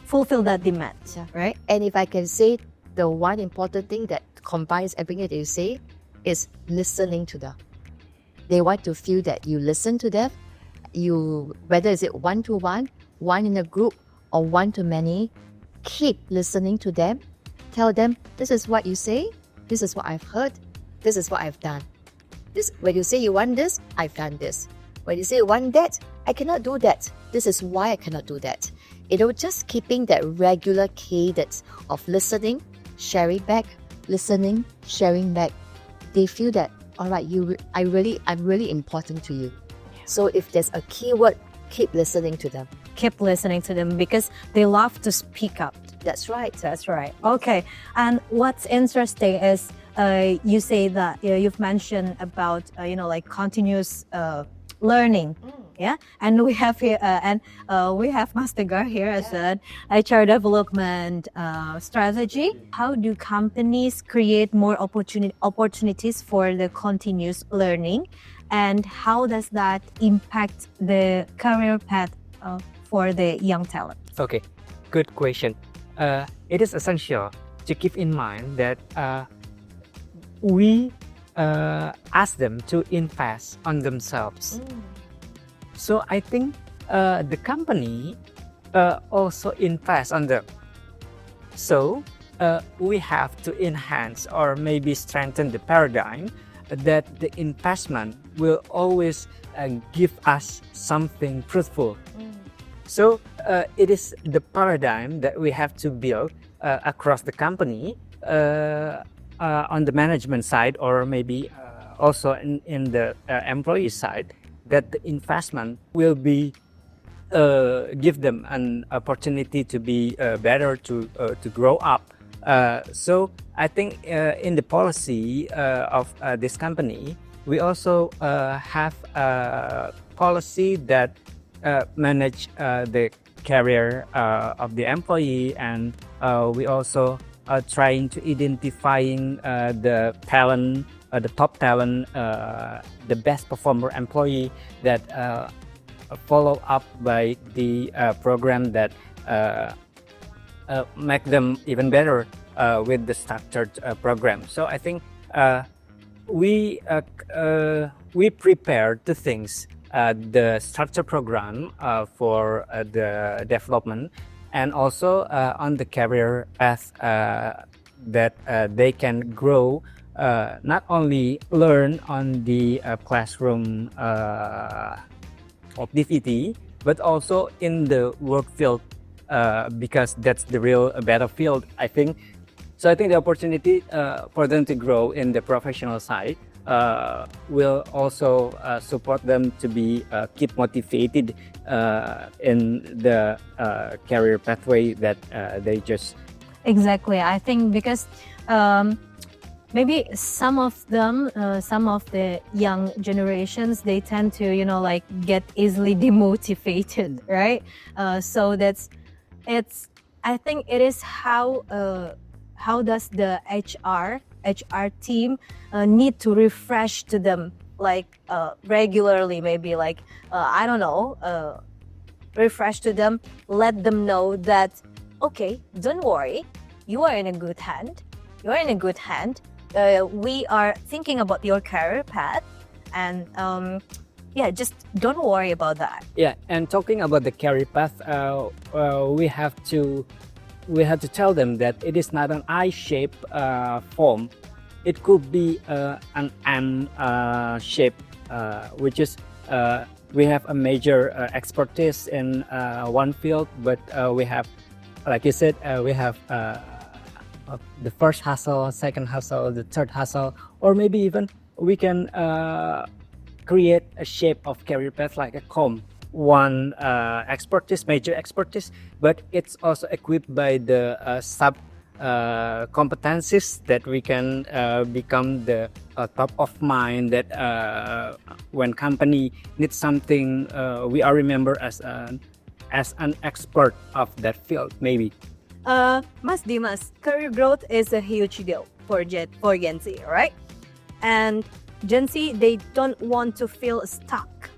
fulfill that demand. Yeah. Right. And if I can say, the one important thing that combines everything that you say is listening to them. They want to feel that you listen to them. Whether is it one-to-one, one in a group, or one-to-many, keep listening to them. Tell them, this is what you say, this is what I've heard, this is what I've done. This, when you say you want this, I've done this. When you say you want that, I cannot do that. This is why I cannot do that. Just keeping that regular cadence of listening, sharing back, listening, sharing back. They feel that, all right, I'm really important to you. So if there's a keyword, keep listening to them. Keep listening to them because they love to speak up. That's right. That's right. Okay. And what's interesting is you say that you've mentioned about like continuous learning. Yeah, and we have here we have Master Gar here as an HR development strategy. How do companies create more opportunities for the continuous learning, and how does that impact the career path for the young talent? Okay, good question. It is essential to keep in mind that we ask them to invest on themselves. So I think the company also invest on them. So we have to enhance or maybe strengthen the paradigm that the investment will always give us something fruitful. So it is the paradigm that we have to build across the company on the management side, or maybe also in the employee side, that the investment will be give them an opportunity to be better, to grow up. So I think in the policy of this company, we also have a policy that manage the career of the employee, and we also are trying to identifying the talent, the top talent, the best performer employee that follow up by the program that make them even better with the structured program. So I think we prepare the things, the structured program for the development, and also on the career path that they can grow. Not only learn on the classroom activity, but also in the work field, because that's the real battlefield, I think. So I think the opportunity for them to grow in the professional side will also support them to be keep motivated in the career pathway that they just. Exactly. I think because maybe some of them, some of the young generations, they tend to, like get easily demotivated, right? So I think it is how does the HR team need to refresh to them, like regularly, maybe like, I don't know, refresh to them, let them know that, okay, don't worry, you are in a good hand. You're in a good hand. We are thinking about your career path, and just don't worry about that. Yeah, and talking about the career path, we have to tell them that it is not an I-shaped form. It could be an M shape, which is we have a major expertise in one field, but we have, like you said, we have the first hustle, second hustle, the third hustle, or maybe even we can create a shape of career path like a comb. One expertise, major expertise, but it's also equipped by the sub competencies that we can become the top of mind, that when company needs something, we are remembered as an expert of that field, maybe. Mas Dimas, career growth is a huge deal for Gen Z, right? And Gen Z, they don't want to feel stuck,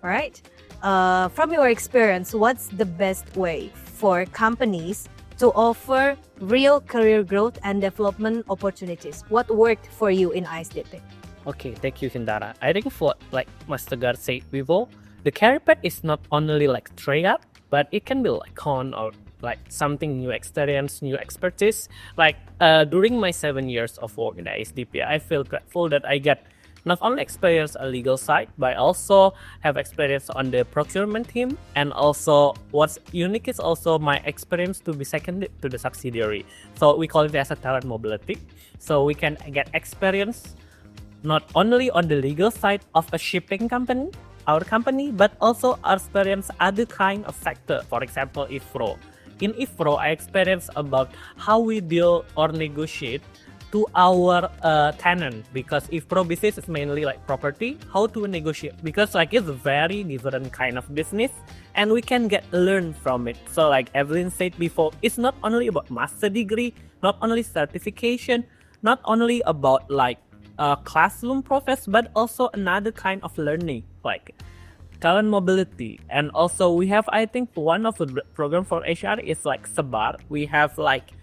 right? From your experience, what's the best way for companies to offer real career growth and development opportunities? What worked for you in ISDP? Okay, thank you, Kintara. I think for like Master Gar said before, the career path is not only like straight up, but it can be like con or like something new experience, new expertise. Like during my 7 years of work in the SDP, I feel grateful that I get not only experience a legal side, but I also have experience on the procurement team. And also what's unique is also my experience to be seconded to the subsidiary. So we call it as a talent mobility. So we can get experience not only on the legal side of a shipping company, our company, but also experience other kind of sector. For example, IFRO. In IFRO, I experience about how we deal or negotiate to our tenant, because IFRO business is mainly like property, how to negotiate, because like it's a very different kind of business and we can learn from it. So like Evelyn said before, it's not only about master degree, not only certification, not only about like classroom process, but also another kind of learning like talent mobility. And also we have, I think one of the program for HR is like Sebar. We have like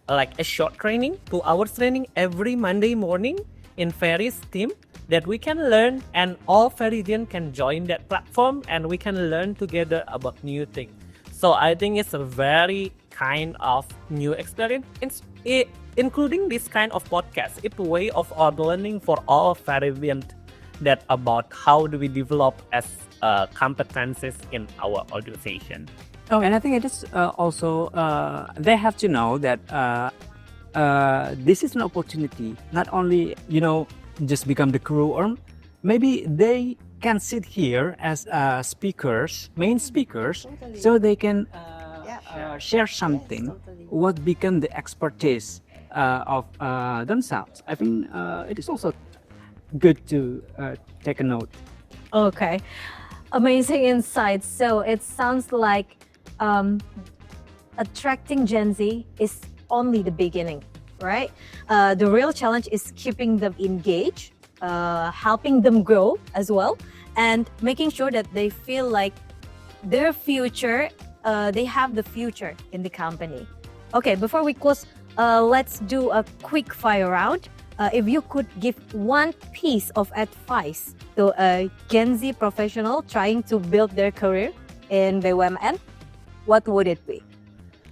a short training, 2 hours training every Monday morning in Feris team that we can learn, and all Ferizyan can join that platform and we can learn together about new things. So I think it's a very kind of new experience, including this kind of podcast. It's a way of our learning for all Ferizyan, that about how do we develop as competencies in our organization. Oh, and I think it is also they have to know that this is an opportunity. Not only just become the crew, or maybe they can sit here as speakers, main speakers, so they can share something. What become the expertise of themselves. I think it is also good to take a note. Okay, amazing insights. So it sounds like attracting Gen Z is only the beginning, right? The real challenge is keeping them engaged, helping them grow as well, and making sure that they feel like their future, they have the future in the company. Okay, before we close, let's do a quick fire round. If you could give one piece of advice to a Gen Z professional trying to build their career in BUMN, what would it be?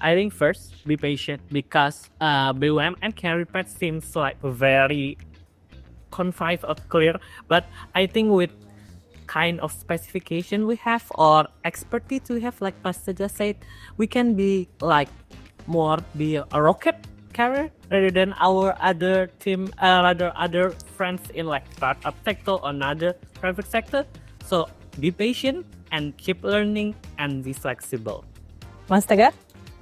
I think first, be patient, because BUMN career path seems like very concise or clear, but I think with kind of specification we have or expertise we have, like Pastor just said, we can be like more be a rocket career rather than our other team, rather other friends in like startup sector or another private sector. So be patient and keep learning and be flexible. Mas Tegar?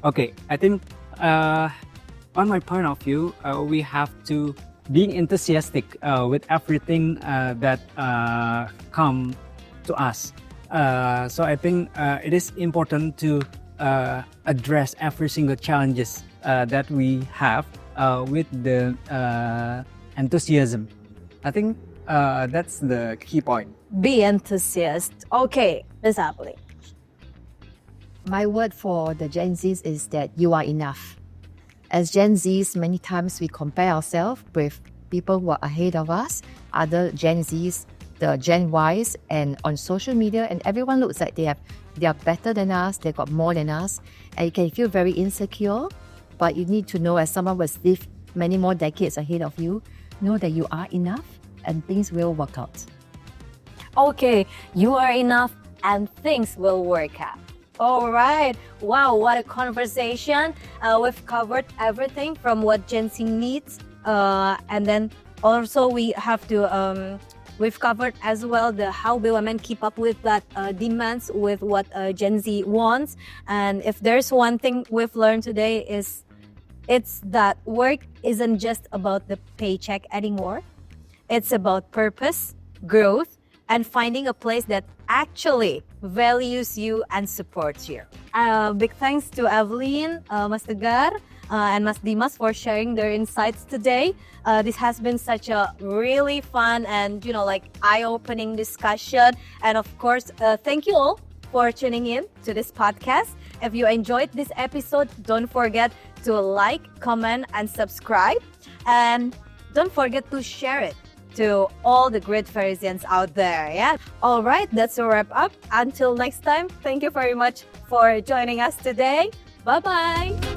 Okay, I think on my point of view, we have to be enthusiastic with everything that come to us. So I think it is important to address every single challenges that we have with the enthusiasm. I think that's the key point. Be enthusiast. Okay, Ms. Apple. My word for the Gen Zs is that you are enough. As Gen Zs, many times we compare ourselves with people who are ahead of us, other Gen Zs, the Gen Ys, and on social media, and everyone looks like they are better than us, they got more than us, and you can feel very insecure. But you need to know, as someone who has lived many more decades ahead of you, know that you are enough and things will work out. Okay, you are enough and things will work out. All right. Wow, what a conversation. We've covered everything from what Gen Z needs. And then also we have to, we've covered as well the how BUMN keep up with that demands with what Gen Z wants. And if there's one thing we've learned today is it's that work isn't just about the paycheck anymore. It's about purpose, growth, and finding a place that actually values you and supports you. Big thanks to Evelyn, Mas Tegar, and Mas Dimas for sharing their insights today. This has been such a really fun and eye-opening discussion. And of course, thank you all for tuning in to this podcast. If you enjoyed this episode, don't forget to like, comment, and subscribe. And don't forget to share it to all the great Ferizyans out there. Yeah. All right, that's a wrap up. Until next time, thank you very much for joining us today. Bye-bye!